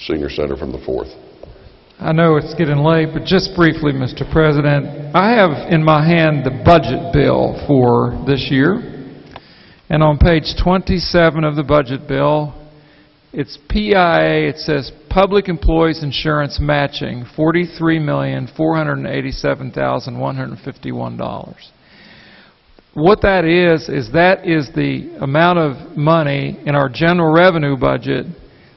senior senator from the 4th. I know it's getting late, but just briefly, Mr. President, I have in my hand the budget bill for this year. And on page 27 of the budget bill, it's PEIA, it says Public Employees Insurance Matching, $43,487,151. What that is the amount of money in our general revenue budget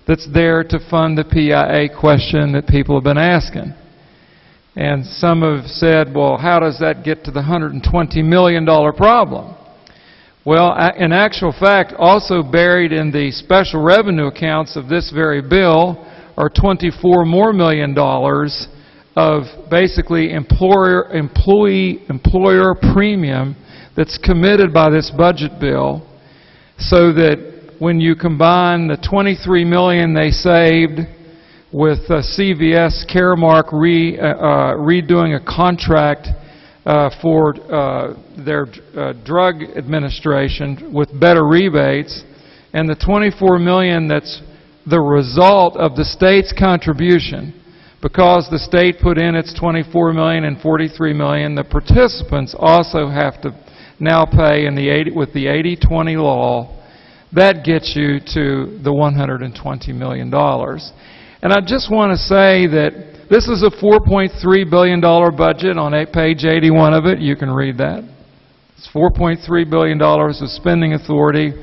that's there to fund the PEIA question that people have been asking. And some have said, well, how does that get to the $120 million problem? Well, in actual fact, also buried in the special revenue accounts of this very bill are $24 million of basically employer premium that's committed by this budget bill, so that when you combine the $23 million they saved with CVS Caremark redoing a contract for their drug administration with better rebates, and the $24 million that's the result of the state's contribution, because the state put in its $24 million and $43 million, the participants also have to now pay with the 80-20 law. That gets you to the $120 million. And I just want to say that this is a $4.3 billion budget. On page 81 of it, you can read that. It's $4.3 billion of spending authority.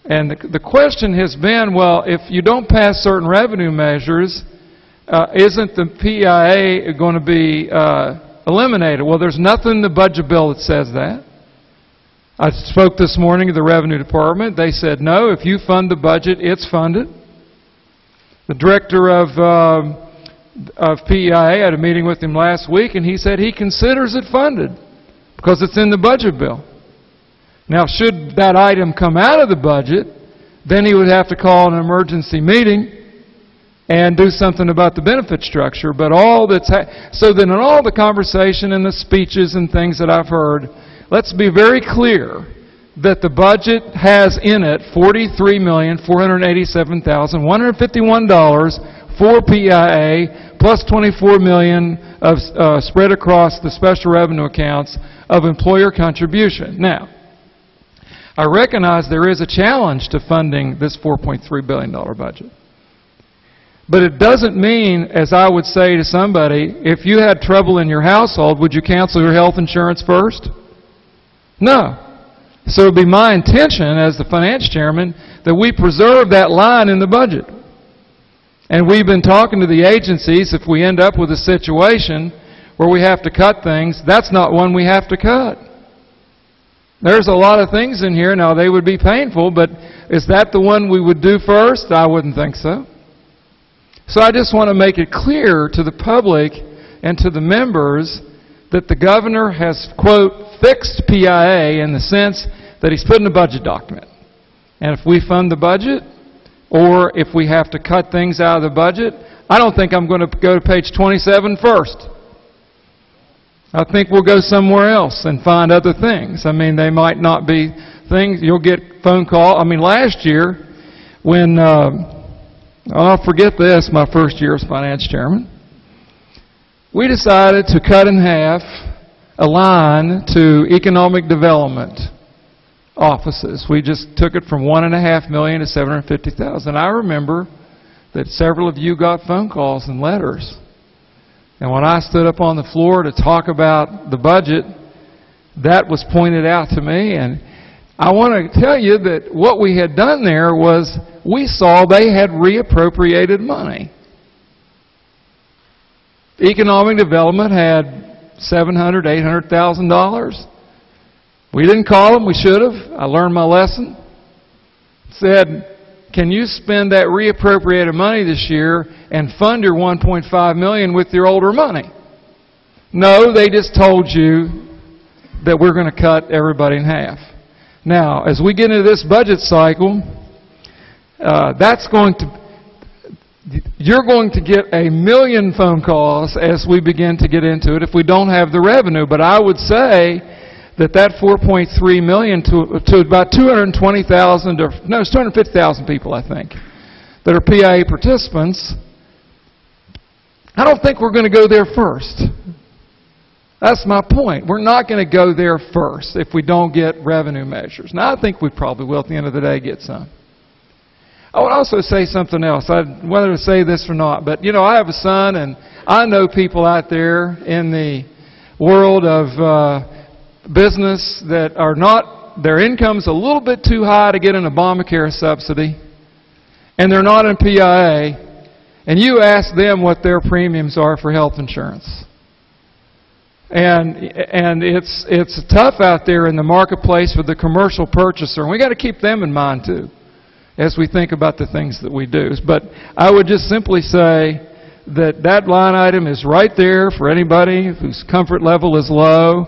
And the question has been, well, if you don't pass certain revenue measures, isn't the PEIA going to be eliminated? Well, there's nothing in the budget bill that says that. I spoke this morning to the Revenue Department. They said, no, if you fund the budget, it's funded. The director of PEIA had a meeting with him last week, and he said he considers it funded because it's in the budget bill. Now, should that item come out of the budget, then he would have to call an emergency meeting and do something about the benefit structure. But so then in all the conversation and the speeches and things that I've heard, let's be very clear that the budget has in it $43,487,151 for PEIA, plus $24 million of spread across the special revenue accounts of employer contribution. Now, I recognize there is a challenge to funding this $4.3 billion budget. But it doesn't mean, as I would say to somebody, if you had trouble in your household, would you cancel your health insurance first? No. So it would be my intention as the finance chairman that we preserve that line in the budget. And we've been talking to the agencies. If we end up with a situation where we have to cut things, that's not one we have to cut. There's a lot of things in here. Now, they would be painful, but is that the one we would do first? I wouldn't think so. So I just want to make it clear to the public and to the members that the governor has, quote, fixed PEIA in the sense that he's put in a budget document. And if we fund the budget, or if we have to cut things out of the budget, I don't think I'm going to go to page 27 first. I think we'll go somewhere else and find other things. I mean, they might not be things. You'll get phone call. I mean, last year when, I'll forget this, my first year as finance chairman, we decided to cut in half a line to economic development offices. We just took it from $1.5 million to $750,000. I remember that several of you got phone calls and letters. And when I stood up on the floor to talk about the budget, that was pointed out to me. And I want to tell you that what we had done there was we saw they had reappropriated money. Economic development had $700,000, $800,000. We didn't call them. We should have. I learned my lesson. Said, can you spend that reappropriated money this year and fund your $1.5 million with your older money? No, they just told you that we're going to cut everybody in half. Now, as we get into this budget cycle, you're going to get 1 million phone calls as we begin to get into it if we don't have the revenue. But I would say that $4.3 million to about 220,000, no, it's 250,000 people, I think, that are PEIA participants, I don't think we're going to go there first. That's my point. We're not going to go there first if we don't get revenue measures. Now, I think we probably will at the end of the day get some. I would also say something else. Whether to say this or not, but you know, I have a son, and I know people out there in the world of business that are not, their income's a little bit too high to get an Obamacare subsidy, and they're not in PEIA, and you ask them what their premiums are for health insurance. And it's tough out there in the marketplace for the commercial purchaser, and we got to keep them in mind too as we think about the things that we do. But I would just simply say that that line item is right there for anybody whose comfort level is low.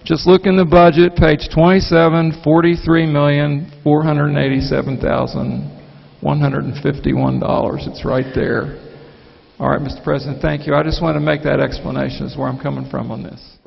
Just look in the budget, page 27, $43,487,151. It's right there. All right, Mr. President, thank you. I just want to make that explanation as where I'm coming from on this.